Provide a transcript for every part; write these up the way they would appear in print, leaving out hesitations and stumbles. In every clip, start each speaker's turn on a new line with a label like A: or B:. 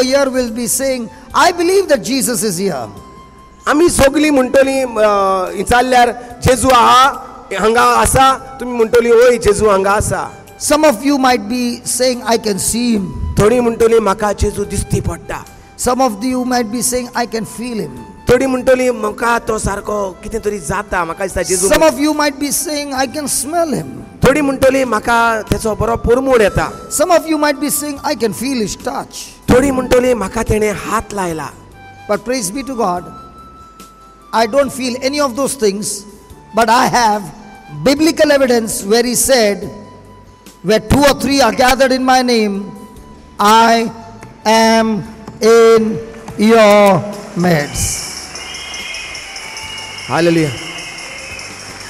A: over here will be saying, I believe that Jesus is here.
B: आमी सगळीं म्हणटली विचारल्यार जेजू आहा हांगा आसा, तुमी म्हणटली ओय जेजू हांगा आसा.
A: Some of you might be saying, I can see him.
B: थोडी म्हणटली म्हाका जेजू दिसती पडटा.
A: Some of you might be saying, I can feel him.
B: थोडी म्हणटली म्हाका तो सारको कितें तरी जाता, म्हाका दिसता जेजू.
A: Some of you might be saying, I can smell him.
B: थोडी म्हणटली म्हाका तेचो बरो परमूड येता.
A: Some of you might be saying, I can feel his touch.
B: थोडी म्हणटली म्हाका तेणे हात लायला.
A: But praise be to God, I don't feel any of those things, but I have biblical evidence where he said, where 2 or 3 are gathered in my name, I am in your midst.
B: Hallelujah.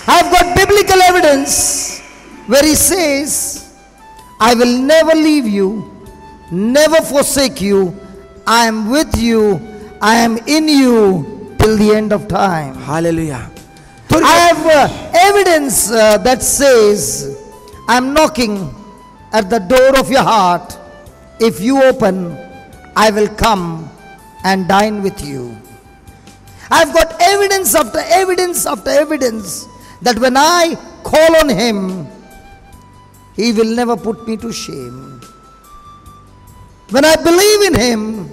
A: I've got biblical evidence where he says, I will never leave you, never forsake you. I am with you. I am in you till the end of time.
B: Hallelujah.
A: I have evidence that says, I am knocking at the door of your heart. If you open, I will come and dine with you. I've got evidence after evidence after evidence that when I call on him, he will never put me to shame. When I believe in him,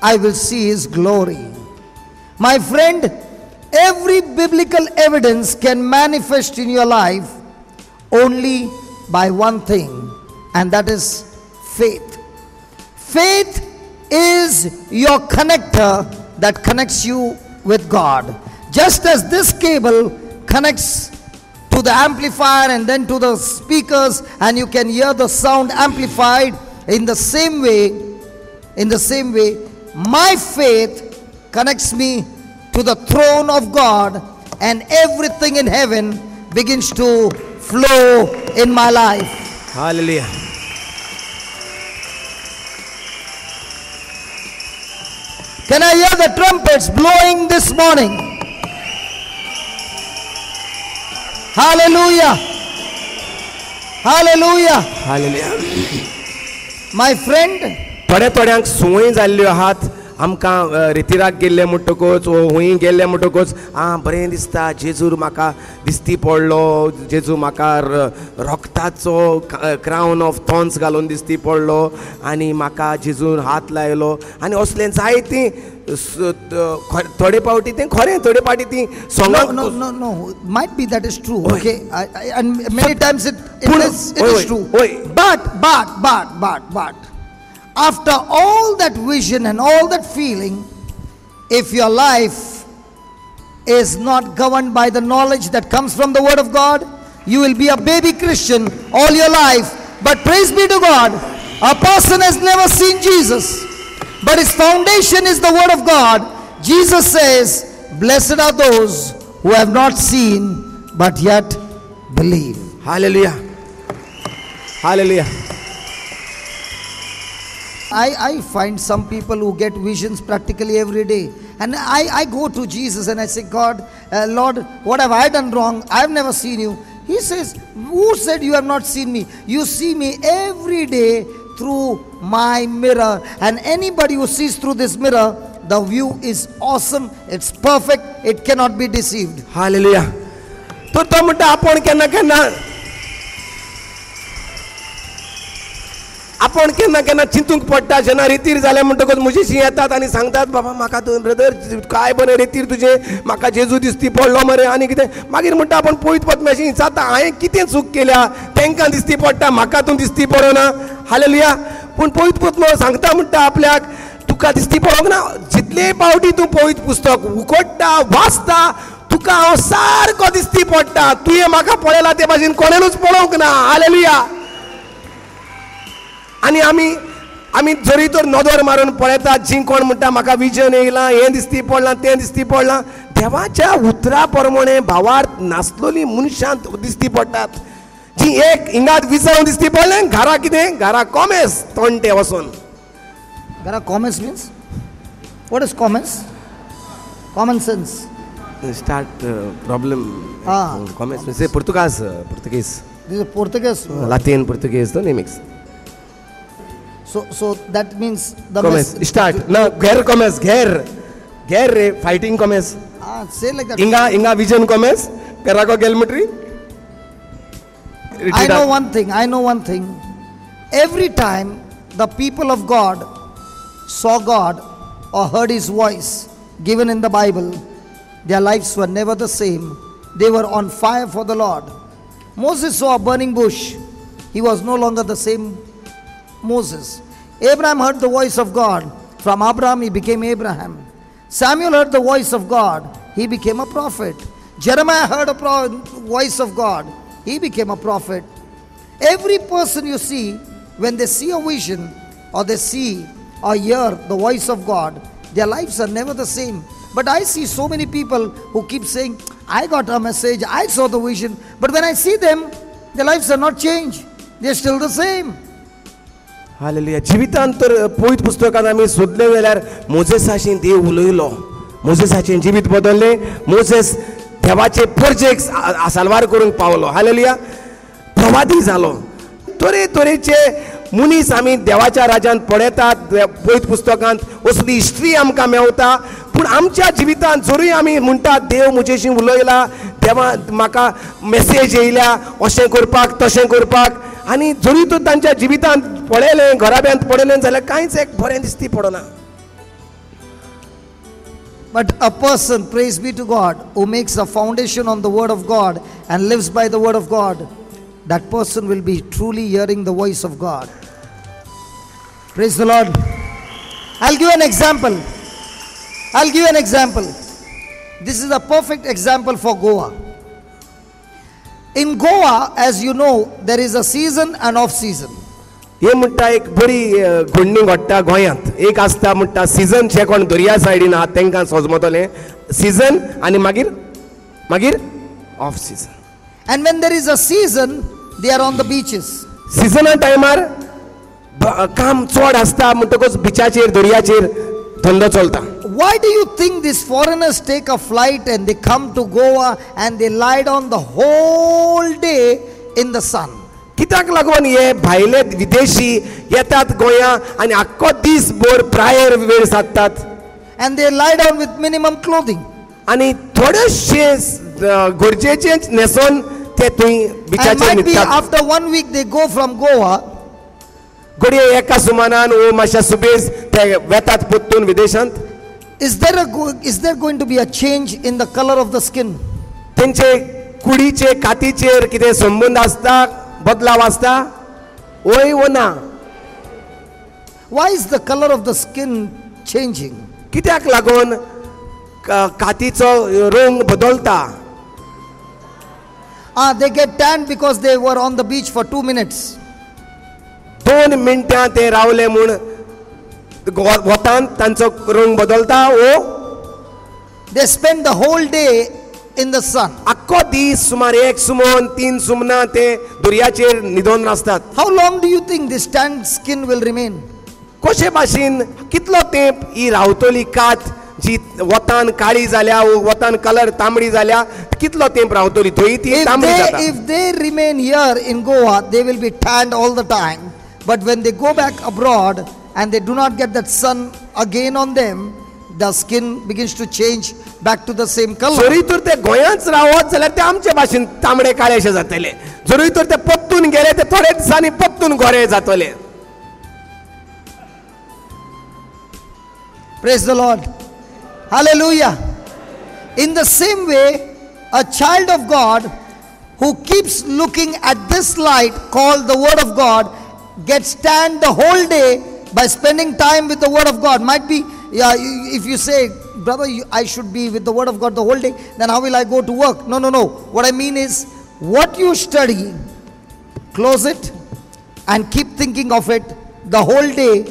A: I will see his glory. My friend, every biblical evidence can manifest in your life only by one thing, and that is faith. Faith is your connector that connects you with God. Just as this cable connects to the amplifier and then to the speakers, and you can hear the sound amplified, in the same way, my faith connects me to the throne of God, and everything in heaven begins to flow in my life.
B: Hallelujah.
A: Can I hear the trumpets blowing this morning? Hallelujah. Hallelujah.
B: Hallelujah.
A: My friend,
B: थोड्यांक संवय जाल्ल्यो आहात. आमकां रितीराक गेल्ले म्हणटकूच हूंय गेल्ले म्हणटकूच बरें दिसता, जेजू म्हाका दिसती पडलो, जेजू म्हाका रोगताचो क्रावन ऑफ थॉर्न्स घालून दिसती पडलो, आनी म्हाका जेजून हात लायलो, आनी असलें जायतीं थोडे पावटी तें खरें, थोडे पावटी ती सोंगां.
A: No, might be that is true. Okay, and many times it is true. But after all that vision and all that feeling, if your life is not governed by the knowledge that comes from the Word of God, you will be a baby Christian all your life. But praise be to God, a person has never seen Jesus, but his foundation is the Word of God. Jesus says, blessed are those who have not seen but yet believe.
B: Hallelujah. Hallelujah.
A: I find some people who get visions practically every day, and I go to Jesus and I say, God, Lord, what have I done wrong? I have never seen you. He says, who said you have not seen me? You see me every day through my mirror, and anybody who sees through this mirror, the view is awesome, it's perfect, it cannot be deceived.
B: Hallelujah. तो म्हणटा आपण केन्ना चिंतूंक पडटा, जेन्ना रितीर जाले म्हणटकूच म्हजीशी येतात आनी सांगतात, बाबा म्हाका ब्रदर काय बरें रितीर तुजें, म्हाका जेजू दिसती पडलो मरे, आनी कितें. मागीर म्हणटा आपण पळयत वता अशें जाता, हांवें कितें चूक केल्या, तांकां दिसती पडटा, म्हाका तूं दिसती पडना. हालेलुया. पूण पळयत वता सांगता म्हणटा आपल्याक, तुका दिसती पडोंक ना. जितले पावटी तूं पळयत पुस्तक उगडटा, वाचता, तुका हांव सारको दिसती पडटा. तुवें म्हाका पळयला ते भाशेन कोणेनूच पळोवंक ना. हालेलुया. आनी आमी जरी तर नदर मारून पळयतात, जी कोण म्हणटा म्हाका विजन येयलां, हें दिसती पडलां, तें दिसती पडलां, देवाच्या उतरा प्रमाणे भावार्थ नासलोलीं मनशां दिसती पडटात. जी एक हिंगात विसरून दिसती पडलें, घरा कितें, घरा कॉमेस तोंडटे वचून.
A: घरा कॉमेस means what is comments? Common sense.
B: Start problem. Comments means Portuguese.
A: This is Portuguese.
B: Latin, Portuguese, don't mix.
A: So that means the
B: comes start ना घेर कॉमेस घेर रे fighting comes
A: say like that.
B: इंगा विजन कॉमेस पेराको गेलमेट्री
A: I know one thing. Every time the people of God saw God or heard his voice given in the Bible, their lives were never the same. They were on fire for the Lord. Moses saw a burning bush. He was no longer the same Moses. Abraham heard the voice of God. From Abraham he became Abraham. Samuel heard the voice of God. He became a prophet. Jeremiah heard a voice of God. He became a prophet. Every person you see, when they see a vision or they see or hear the voice of God, their lives are never the same. But I see so many people who keep saying, I got a message, I saw the vision. But when I see them, their lives are not changed. They're still the same.
B: Hallelujah जिवितांत तर पवित पुस्तकांत आमी सोदले जाल्यार मोजेसाचें देव उलयलो मोजेसाचें जिवीत बदललें Moses देवाचे परजेक आसालवार करूंक Paulo hallelujah प्रवादी जालो तरेतरेचे मनीस आमी देवाच्या राज्यांत पळयतात पवित पुस्तकांत असली हिस्ट्री आमकां मेवता पूण आमच्या जिवितांत जरूय आमी म्हणटात देव म्हजेशी उलयला देवा म्हाका मेसेज येयल्या अशें करपाक तशें करपाक आनी जरी तो तांच्या जिवितांत पळयलें घराब्यांत पळयलें जाल्यार कांयच एक बरें दिसती पडना.
A: But a person, praise be to God, who makes a foundation on the word of God and lives by the word of God, that person will be truly hearing the voice of God. Praise the Lord. I'll give an example. This is a perfect example for Goa. In Goa, as you know, there is a season and off season.
B: हे म्हणटा एक बरी घडणी घडटा गोंयांत एक आसता म्हणटा season जे कोण दर्या सायडीन आहात तांकां सोजमतलें सिजन आनी मागीर off season.
A: And when there is a season, they are on the beaches.
B: सिजना टायमार काम चड आसता म्हणटकच बिचाचेर दर्याचेर धंदो चलता.
A: Why do you think these foreigners take a flight and they come to Goa and they lie down the whole day in the sun?
B: कित्याक लागून हे भायले विदेशी येतात गोंया आनी आख्खो दीस भर प्रायर वेळ सादतात
A: and they lie down with minimum clothing
B: आनी थोडेशे गरजेचें न्हेसोन ते थंय
A: and
B: बिचाचेर
A: might be
B: न्हिदतात.
A: after 1 week they go from Goa
B: घडये एका सुमानान वो मातशा सुबेज ते वेतात पोत्तून विदेशांत.
A: is there going to be a change in the color of the skin?
B: तेंचे कुडीचे कातीचेर कितें संबंद आसता बदलाव आसता ओय वो ना.
A: Why is the color of the skin changing?
B: कित्याक लागून कातीचो रंग बदलता.
A: They get tanned because they were on the beach for 2 minutes.
B: 2 मिनटां ते रावले म्हूण वतान तांचो रंग बदलता ओ
A: They spend the whole day in the sun.
B: आख्खो दीस सुमार 1 सुमन 3 सुमनां ते दर्याचेर न्हिदोन आसतात.
A: How long do you think this tanned skin will remain?
B: कशे भाशेन कितलो तेंप ही रावतली कात जी वतान काळी जाल्या वतान कलर तांबडी जाल्या कितलो तेंप रावतली थंय ती तांबडी जाता.
A: If they remain here in Goa, they will be tanned all the time. But when they go back abroad and they do not get that sun again on them, the skin begins to change back to the same color.
B: जरी तर ते गोंयांत रावत जाल्यार ते आमचे भाशेन तांबडे काळेशे जातले. जरी तर ते पत्तून गेले ते थोडे दिसांनी पत्तून गोरे जातले.
A: Praise the Lord. Hallelujah. In the same way, a child of God who keeps looking at this light called the Word of God gets tanned the whole day by spending time with the Word of God. Might be, if you say, brother, I should be with the Word of God the whole day, then how will I go to work? No. What I mean is, what you study, close it and keep thinking of it the whole day.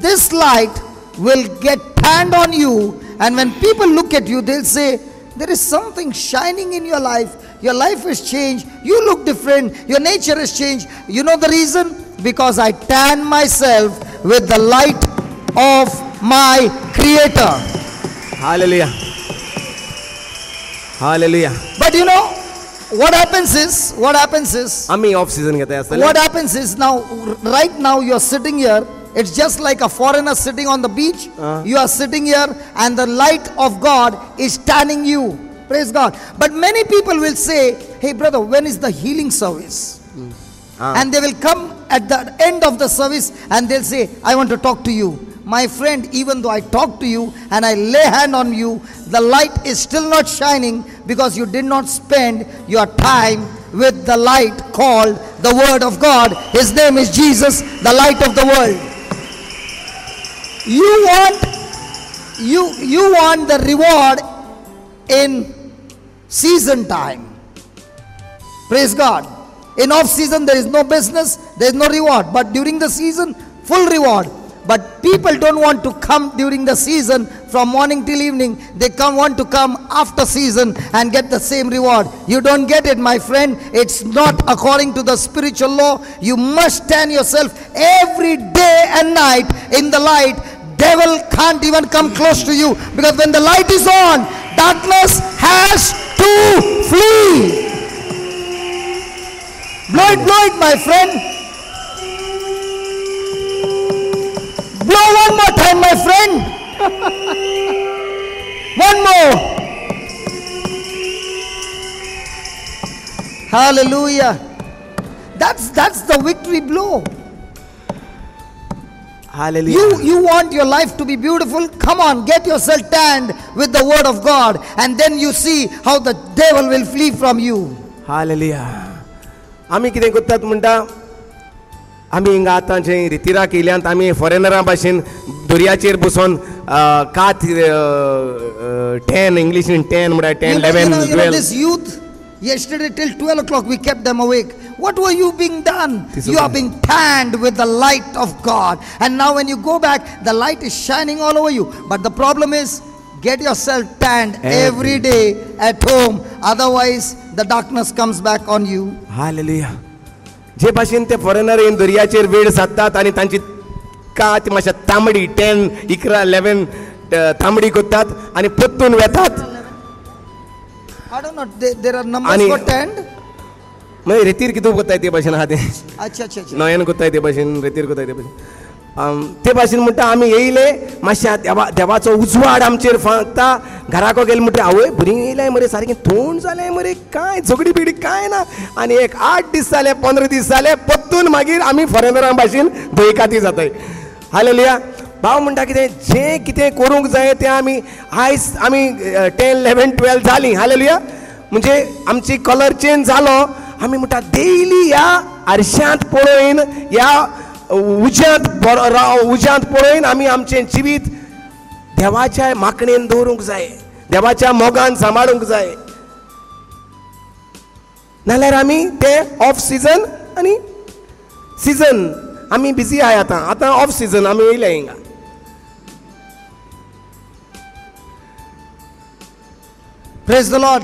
A: This light will get tanned on you, and when people look at you, they'll say, there is something shining in your life. Your life has changed. You look different. Your nature has changed. You know the reason? Because I tan myself with the light of my Creator.
B: Hallelujah. Hallelujah.
A: But you know, what happens is,
B: आम्ही off season घेता
A: what happens is now, right now you're sitting here It's just like a foreigner sitting on the beach. You are sitting here and the light of God is tanning you. Praise God. But many people will say, hey brother, when is the healing service? And they will come at the end of the service and they'll say, I want to talk to you. My friend, even though I talk to you and I lay hand on you, the light is still not shining because you did not spend your time with the light called the Word of God. His name is Jesus, the light of the world. You want the reward in season time. Praise God. In off season there is no business, there is no reward. But during the season, full reward. But people don't want to come during the season from morning till evening. They want to come after season and get the same reward. You don't get it, my friend. It's not according to the spiritual law. You must stand yourself every day and night in the light. Devil can't even come close to you, because when the light is on, darkness has to flee. Blow it, my friend. Blow one more time, my friend. One more. Hallelujah. That's the victory blow.
B: Hallelujah.
A: You want your life to be beautiful? Come on, get yourself tanned with the Word of God, and then you see how the devil will flee from you.
B: Hallelujah. आम्ही कितें करतात म्हणटा, आमी हिंगा आतां जे रितीरा केल्यांत आमी फॉरेनरा भाशेन दर्याचेर बसून कात 10 इंग्लिशीन 10 म्हळ्यार 10 11 12
A: this youth, yesterday till 12 o'clock we kept them awake. What were you being done? You are being tanned with the light of God. And now when you go back, the light is shining all over you. But the problem is, get yourself tanned every day at home. Otherwise, the darkness comes back on you.
B: Hallelujah. जे भाशेन ते foreigner येवन दर्याचेर वेळ साधतात आनी तांची कात मातशा तांबडी 10 11 11 तांबडी करतात आनी पत्तून वेतात.
A: I don't know, there are numbers for tanned.
B: मागीर रेतीर कितें करताय ते भाशेन आहा ते.
A: अच्छा.
B: नयन करताय ते भाशेन, रेतीर करताय ते भाशेन. ते भाशेन म्हणटा आमी येयले, मातशा देवाचो उजवाड आमचेर फांकता. घराको गेले म्हणटा आवय बरी येयलाय मरे, सारकें थोंड जालें मरे, कांय झगडी बिगडी कांय ना. आनी एक 8 दीस जाले, 15 दीस जाले, पत्तून मागीर आमी फॉरेनरां भाशेन दयकाती जाताय. हालेलुया. भाव म्हणटा कितें जें कितें करूंक जाय तें आमी आयज आमी 10 11 12 जालीं. हालेलुया. म्हणजे आमची कलर चेंज जालो. आमी म्हणटा डेली ह्या आरशांत पळोवन, ह्या उज्यांत पळोवन आमी आमचें जिवीत देवाच्या माकणेन दवरूंक जाय, देवाच्या मोगान सांबाळूंक जाय. नाल्यार आमी ते ऑफ सिजन आनी सिजन आमी बिजी आहाय. आतां ऑफ सिजन आमी येयले हिंगा.
A: Praise the Lord.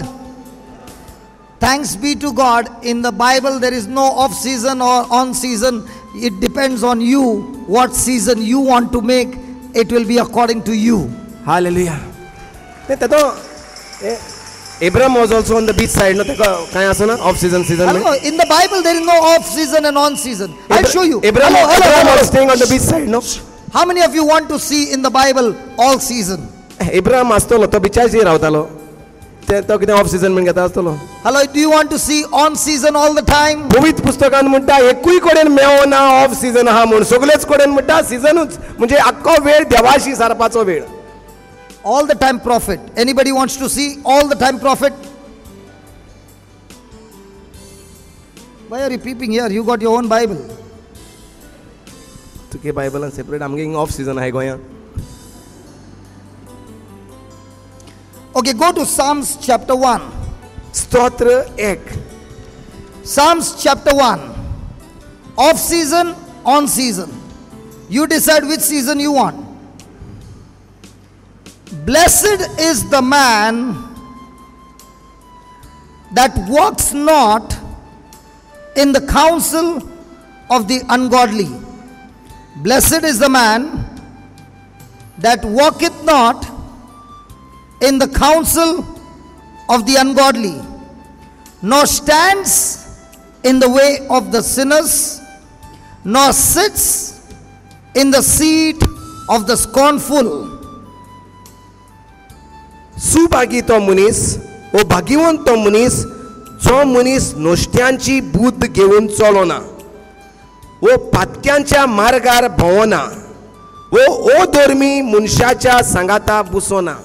A: Thanks be to God. In the Bible there is no off season or on season. It depends on you what season you want to make. It will be according to you.
B: Hallelujah. Abraham was also on the beach side. No, off season.
A: Hello, in the Bible there is no off season and on season. I'll show you.
B: Abraham was staying on the beach side. No.
A: How many of you want to see in the Bible all season?
B: Abraham astolo to bichachi rautalo. तो कितें off season म्हण घेता आसतलो.
A: Hello, do you want to see on season all the time?
B: पवित्र पुस्तकान म्हणटा एकूय कडेन मेळो ना ऑफ सीजन आहा म्हूण. सगळेच कडेन म्हणटा सीजनूच, म्हणजे आख्खो वेळ देवाशी सारपाचो वेळ.
A: All the time prophet. Anybody wants to see all the time prophet? Why are you peeping here? You got your own Bible.
B: तुगे बायबलान सेपरेट आमगे ऑफ सीजन आहाय गोंयांत.
A: Okay, go to Psalms chapter 1.
B: स्तोत्र 1.
A: Psalms chapter 1. Off season, on season. You decide which season you want. Blessed is the man that walks not in the counsel of the ungodly. Blessed is the man that walketh not in the counsel of the ungodly, nor stands in the way of the sinners, nor sits in the seat of the scornful.
B: Subhagi तो मनीस, ओ भाग्यवंत तो मनीस, जो मनीस नोश्त्यांची बुद्ध घेऊन चलोना, वो पातक्यांच्या मार्गार भोवना, वो अधर्मी मनशाच्या संगाता बसोना.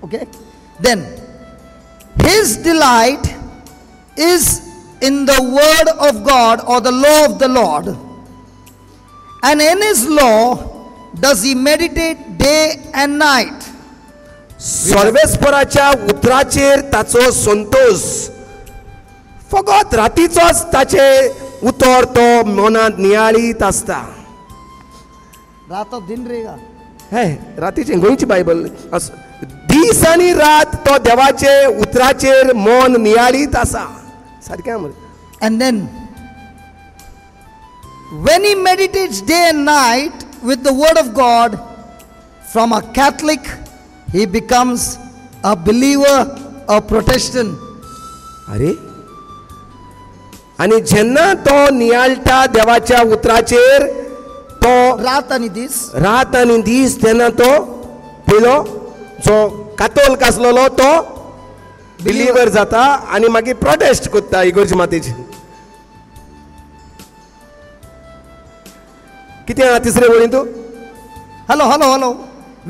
A: Okay? Then, his delight is in the word of God or the law of the Lord. And in his law does he meditate day and night.
B: सर्वेस्पराच्या उतराचेर ताचो संतोष, फकत रातीचोच ताचे उतर तो मनात नियाळीत आसता.
A: रात ऑफ दिन रहेगा.
B: हे रातीचे गोंयची बायबल. दीस आनी रात तो देवाचे उतराचेर मन नियाळीत आसा. सारकें मरे.
A: And then, when he meditates day and night with the word of God, from a Catholic, he becomes a believer, a Protestant.
B: अरे, आणि जेन्ना तो नियाळटा देवाच्या उतराचेर, तो
A: रात आणि दीस,
B: रात आनी दीस, तेन्ना तो पयलो जो कातोलीक आसलेलो तो बिलीवर जाता आनी मागीर प्रोटेस्ट करता इगोर्जे मातेची. कितें आहा तिसरे वळीन तूं?
A: Hello.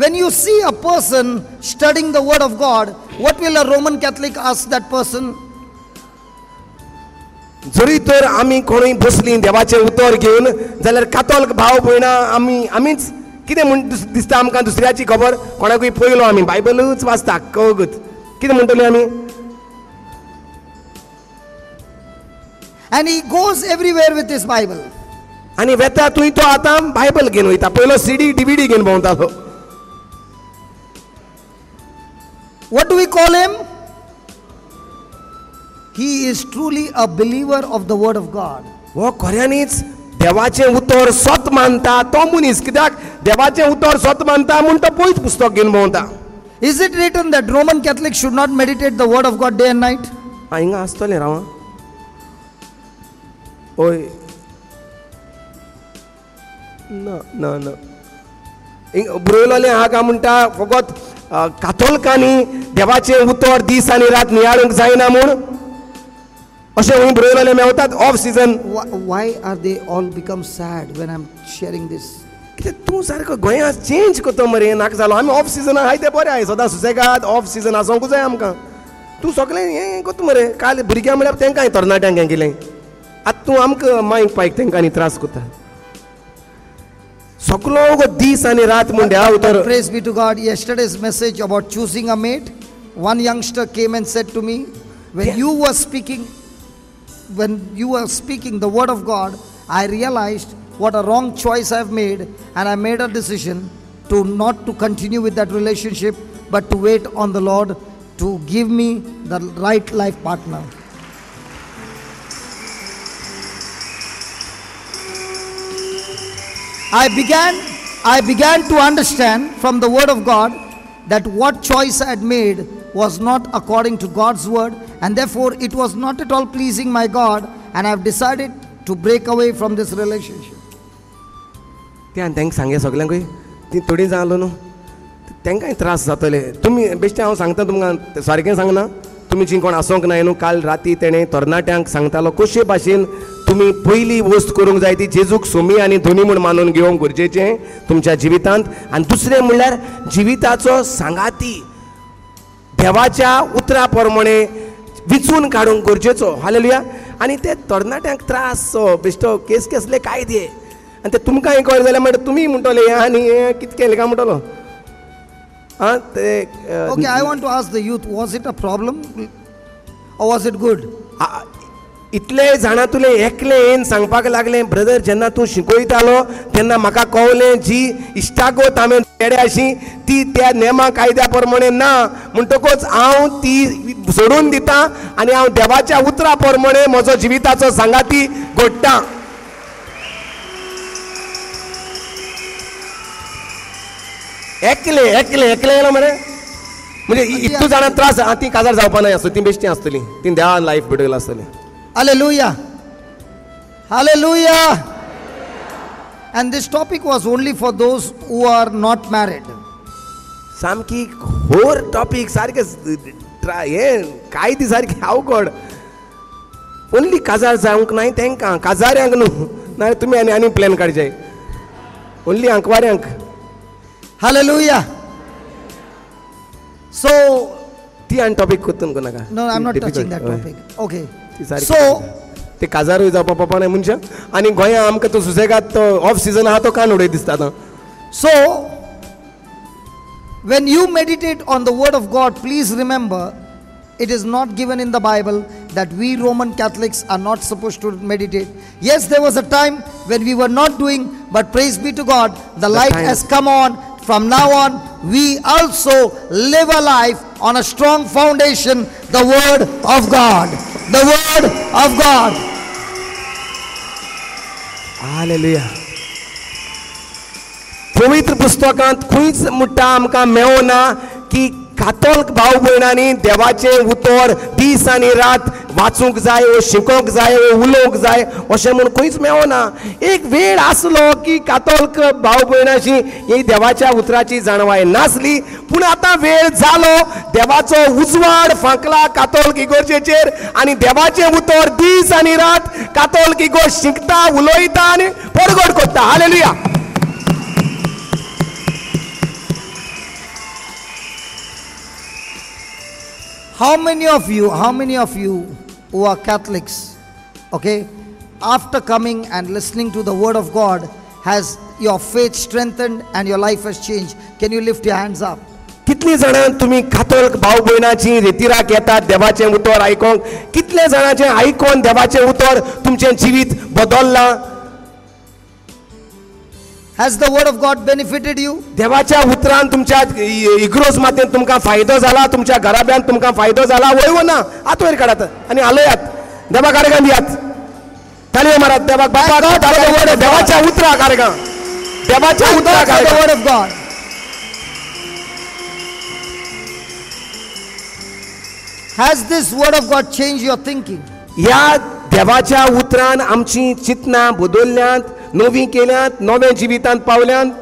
A: When you see a person studying the word of God, what will a Roman Catholic ask that person?
B: जरी तर आमी कोणूय बसलीं देवाचें उतर घेवन, जाल्यार कातोलीक भाव भयणां आमीच कितें म्हण दिसता आमकां दुसऱ्याची खबर कोणाकूय पयलो आमी बायबलूच वाचता कळगत कितें म्हणटलीं आमी.
A: And he goes everywhere with his Bible.
B: आनी वेता थंय तो आतां बायबल घेवन वयता. पयलो CD DVD घेवन भोंवतालो.
A: What do we call him? He is truly a believer of the word of God.
B: हो खऱ्यांनीच देवाचें उतर सत मानता तो मनीस. कित्याक देवाचें उतर सत मानता म्हूण तो पयलींच पुस्तक घेवन भोंवता.
A: Is it written that Roman Catholics should not meditate the word of God day and night?
B: हिंगा आसतलें राव. ओय ना बरयलोलें आहा काय म्हणटा फकत कातोलिकांनी देवाचें उतर दीस आनी रात नियाळूंक जायना म्हूण अशें खंय बरयलोलें मेवतात off season.
A: Why are they all become sad when I'm sharing this?
B: कित्याक तूं सारको गोंयांत चेंज करता मरे नाका जालो. आमी ऑफ सिजनाक आहाय तें बरें आहाय सदां सुसेगाद ऑफ सिजन आसूंक जाय आमकां. तूं सगळें हें करता मरे. काल भुरग्यां म्हळ्यार तेंकांय तरणाट्यांक हें केलें. आतां तूं आमकां मांयक पायक तेंकां त्रास करता. सगळो गो दीस आनी रात म्हणटा उतर.
A: Praise be to God. Yesterday's message about choosing a mate, one youngster came and said to me, when you were speaking the word of God, I realized what a wrong choice I've made, and I made a decision to not to continue with that relationship, but to wait on the Lord to give me the right life partner. I began to understand from the word of God that what choice I had made was not according to God's word, and therefore it was not at all pleasing my God, and I have decided to break away from this relationship.
B: तेंकां सांगे सगल्यांकूय ती थोडी जालो न्हू तेंकांय त्रास जातले. तुमी बेश्टें हांव सांगता तुमकां सारकें सांगना. तुमची कोण आसोंक नाय न्हू. काल राती तेणें तरणाट्यांक सांगतालो कशे भाशेन तुमी पयली वस्त करूंक जाय ती जेजूक सोमी आनी धोनी म्हूण मानून घेवंक गरजेचें तुमच्या जिवितांत. आनी दुसरें म्हणल्यार जिविताचो सांगाती देवाच्या उतरा प्रमाणे विचून काडूंक गरजेचो. हालेलुया. आनी ते तरणाट्यांक त्रास बेश्टो केस केसले कायदे आनी ते तुमकांय कळ्ळें जाल्यार म्हणटा तुमी म्हणटले हें आनी हें कितें केलें काय म्हणटलो. आं ते
A: Okay, I want to ask the youth, was it a problem or was it good?
B: इतले जाणां तुले एकले येवन सांगपाक लागलें ब्रदर जेन्ना तूं शिकयतालो तेन्ना म्हाका कळलें जी इश्टागत हांवें पेडे आशी ती त्या नेमा कायद्या प्रमाणे ना म्हणटकूच हांव ती सोडून दितां आनी हांव देवाच्या उतरा प्रमाणे म्हजो जिविताचो सांगाती घडटां. एकले येयलो मरे म्हणजे इतू जाणां त्रास ती काजार जावपा नाय आसतली ती बेश्टी आसतली ती देवान लायफ भिडयला आसतली.
A: Hallelujah. Hallelujah. And this topic was only for those who are not married.
B: सामकी खोर टॉपिक सारखे हे काय ती सारखी अवघड. ओन्ली काजार जावंक नाही तांकां, काजाऱ्यांक न्हू, नाल्यार तुमी आनी प्लॅन काडचे. ओन्ली आंकवाऱ्यांक.
A: Hallelujah. So,
B: ती आनी टॉपिक कोत्तून नाका.
A: no, I'm not touching that topic. Okay.
B: So,
A: So,
B: ते काजारूय जावपा पडपा नाही मनशां. आनी गोंया आमकां तो सुसेगाद तो ऑफ सीजन आहा तो कान उडय दिसता आतां.
A: so when you meditate on the word of God, please remember it is not given in the Bible that we Roman Catholics are not supposed to meditate. Yes, there was a time when we were not doing, but praise be to God, the light
B: time
A: has come on. From now on, we also live a life on a strong foundation, the word of God. The word of God.
B: Hallelujah. पवित्र पुस्तकांत खंयच म्हणटा आमकां मेळना की कातोलिक भाव भयणांनी देवाचें उतर दीस आनी रात वाचूंक जाय, शिकोवंक जाय, उलोवंक जाय अशें म्हूण खंयच मेळना. एक वेळ आसलो की कातोलिक भाव भयणांची ही देवाच्या उतराची जाणवाय नासली, पूण आतां वेळ जालो, देवाचो उजवाड फांकला कातोलिक इगोर्जेचेर आनी देवाचें उतर दीस आनी रात कातोलिक इगोर्ज शिकता, उलयता आनी परगट करता. Hallelujah.
A: How many of you who are Catholics, okay, after coming and listening to the word of God, has your faith strengthened and your life has changed? Can you lift your hands up?
B: कितली जाणां तुम्ही कातोलिक भाव भयणाची रितीराक येतात देवाचें उतर आयकोंक? कितले जाणांचें आयकोन देवाचें उतर तुमचें जिवीत बदललां?
A: Has the word of God benefited you?
B: देवाच्या उतरान तुमच्या इग्रोज मातेन तुमकां फायदो जाला, तुमच्या घराब्यान तुमकां फायदो जाला? वय ना, हात वयर काडात आनी आलयात, देवाक आर्गां दियात, ताळयो मारात देवाक. बाबा देवाच्या उतराक आर्गां, देवाच्या उतराक
A: The word of God. Has this word of God changed your thinking?
B: ह्या देवाच्या उतरान आमची चिंतना बदलल्यांत, नवी केल्यांत, नव्या जिवितांत पावल्यांत.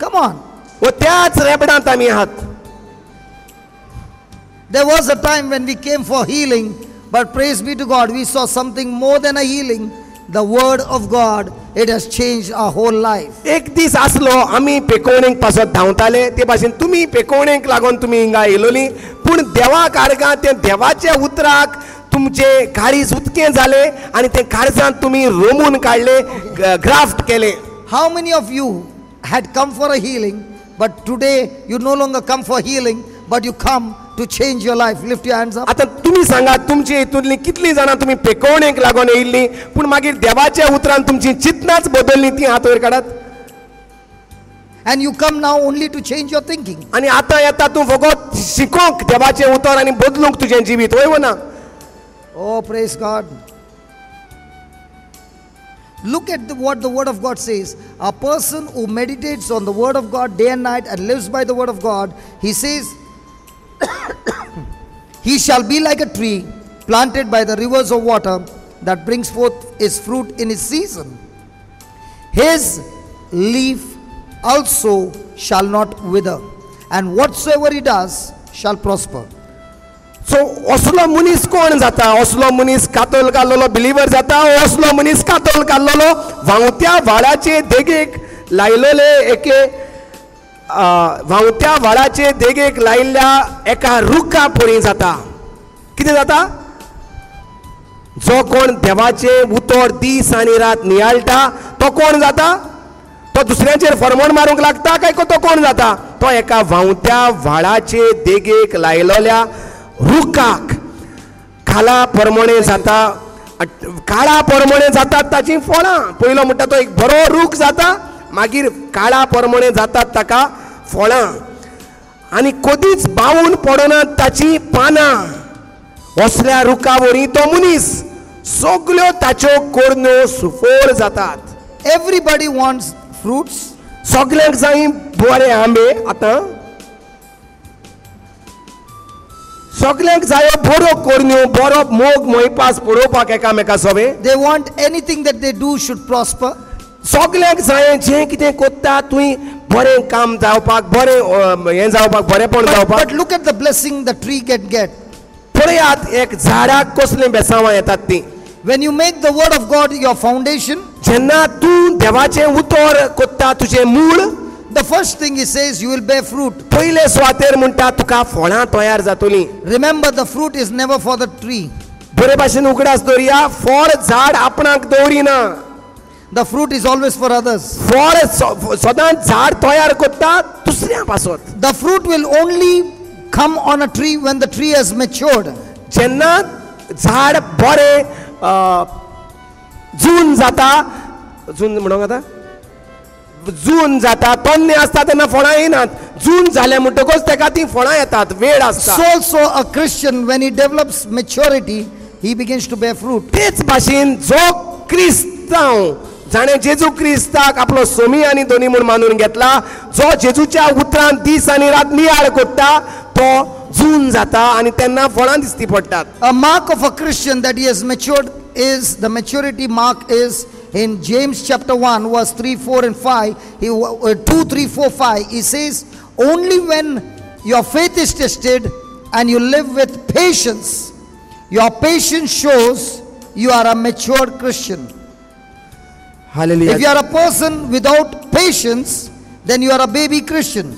A: Come on.
B: व त्याच रेबडांत आमी आहात.
A: There was a time when we came for healing, but praise be to God, we saw something more than a healing. The word of God, it has changed our whole life.
B: एक दीस आसलो आमी पेकोवणेक पासत धांवताले, ते भाशेन तुमी पेकोवणेक लागून तुमी हिंगा येयलोली, पूण देवाक आर्गां ते देवाच्या उतराक तुमचे काळीज उतकें जाले आनी ते काळजांत तुमी रोमून काडले, ग्राफ्ट केले.
A: How many of you had come for a healing, but today you no longer come for healing, but you come to change your life? Lift your hands up.
B: आता तुमी सांगात तुमची हितूंतली कितली जाणां तुमी पेकोवणेक लागून येयल्ली, पूण मागीर देवाच्या उतरान तुमची चिंतनाच बदलली, ती हात वयर काडात.
A: And you come now only to change your thinking.
B: आनी आतां येता तूं फकत शिकोवंक देवाचें उतर आनी बदलूंक तुजें जिवीत, वय ना?
A: Oh, praise God. Look at what the word of God says. A person who meditates on the word of God day and night and lives by the word of God, he says, he shall be like a tree planted by the rivers of water that brings forth his fruit in his season. His leaf also shall not wither, and whatsoever he does shall prosper.
B: सो असलो मनीस कोण जाता? असलो मनीस कातोलिक आसलेलो believer जाता? असलो मनीस कातोलिक आसलेलो व्हांवत्या व्हाळाचे देगेक लायलेले एके व्हांवत्या व्हाळाचे देगेक लायिल्ल्या एका रुखा परी जाता. कितें जाता? जो कोण देवाचे उतर दीस आनी रात नियाळटा तो कोण जाता? तो दुसऱ्यांचेर फर्मोण मारूंक लागता काय तो कोण जाता? तो एका व्हांवत्या व्हाळाचे देगेक लायलेल्या रुखाक खाला प्रमाणे जाता. काळा प्रमाणे जातात ताची फळां. पयलो म्हणटा तो एक बरो रूख जाता, मागीर काळा प्रमाणे जातात ताका फळां, आनी कधीच बावून पडनात ताची पानां. असल्या रुखा वरी तो मनीस सगल्यो ताच्यो कोरण्यो सुफोर जातात.
A: Everybody wants fruits.
B: सगल्यांक जाय बरे आंबे. आतां सगल्यांक जायो बरो कोरण्यो, बरो मोग मोयपास पडोवपाक एकामेका सवे.
A: They want anything that they do should prosper.
B: सगळ्यांक जाय जें कितें कोत्ता तुवें बरें काम जावपाक बरें हें जावपाक बरेंपण
A: But
B: जावपाक
A: look at the blessing the tree can get.
B: पळयात एक झाडाक कसलें बेसांवां येतात तीं
A: When you make the word of God your foundation,
B: जेन्ना तूं देवाचें उतर कोत्ता तुजें मूळ
A: the first thing he says, you will bear fruit.
B: पयले सुवातेर म्हणटा तुका फळां तयार जातलीं
A: Remember, the fruit is never for the tree.
B: बरे भाशेन उगडास दवरया फळ झाड आपणाक दवरिना
A: The fruit is always for others.
B: फळ सदांच झाड तयार कोत्ता दुसऱ्या पासत
A: The fruit will only come on a tree when the tree has matured.
B: जेन्ना झाड बरें जून जाता जून म्हणूंक जाता जून जाता तन्ने आसता तेन्ना फळां येनात जून जाल्या म्हणटकच ताका ती फळां येतात वेळ आसता
A: So also a Christian, when he develops maturity, he begins to bear fruit.
B: तेच भाशेन जो क्रिस्तांव जाणें जेजू क्रिस्ताक आपलो सोमी आनी दोनी म्हूण मानून घेतला जो जेजूच्या उतरांत दीस आनी रात नियाळ कोत्ता तो जून जाता आनी तेन्ना फळां दिसती पडटात.
A: A mark of a Christian that he has matured is, the maturity mark is in James chapter 1 verse 3, 4 and 5, 2, 3, 4, 5, he says, only when your faith is tested and you live with patience, your patience shows you are a matured Christian.
B: Hallelujah.
A: If you are a person without patience, then you are a baby Christian.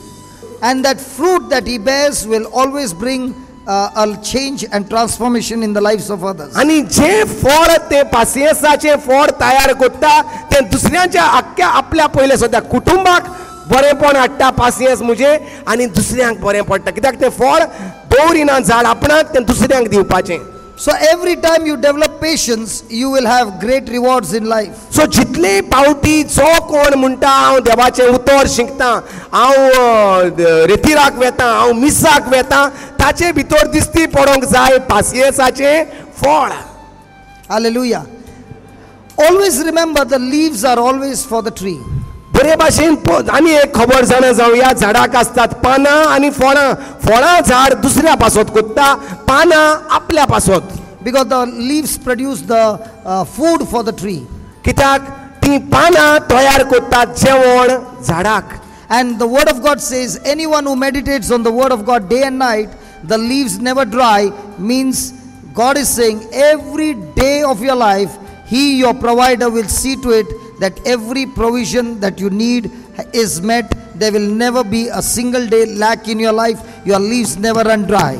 A: And that fruit that he bears will always bring a change and transformation in the lives of others.
B: आणि जे फळ ते पासियेंसाचे फळ तयार कोत्ता ते दुसऱ्यांच्या आख्या आपल्या पयले सद्या कुटुंबाक बरेंपण हाडटा पासियेंस मुजे आनी दुसऱ्यांक बरें पडटा कित्याक ते फळ दवरिना झाड आपणाक ते दुसऱ्यांक दिवपाचें.
A: So every time you develop patience, you will have great rewards in life.
B: सो जितले पावटी जो कोण म्हणटा हांव देवाचें उतर शिकता हांव रेतिराक वेता हांव मिसाक वेता ताचे भितर दिसती पडोंक जाय पासियेंसाचें फळ.
A: Hallelujah. Always remember, the leaves are always for the tree.
B: बरे भाशेन आनी एक खबर जाणा जावया झाडाक आसतात पानां आनी फळां फळां झाड दुसऱ्या पासत कोत्ता पानां आपल्या पासत
A: Because the leaves produce the food for the tree.
B: कित्याक ती पानां तयार कोत्तात जेवण झाडाक.
A: And the word of God says, anyone who meditates on the word of God day and night, the leaves never dry, means God is saying every day of your life, he, your provider, will see to it that every provision that you need is met. There will never be a single day lack in your life. Your leaves never run dry.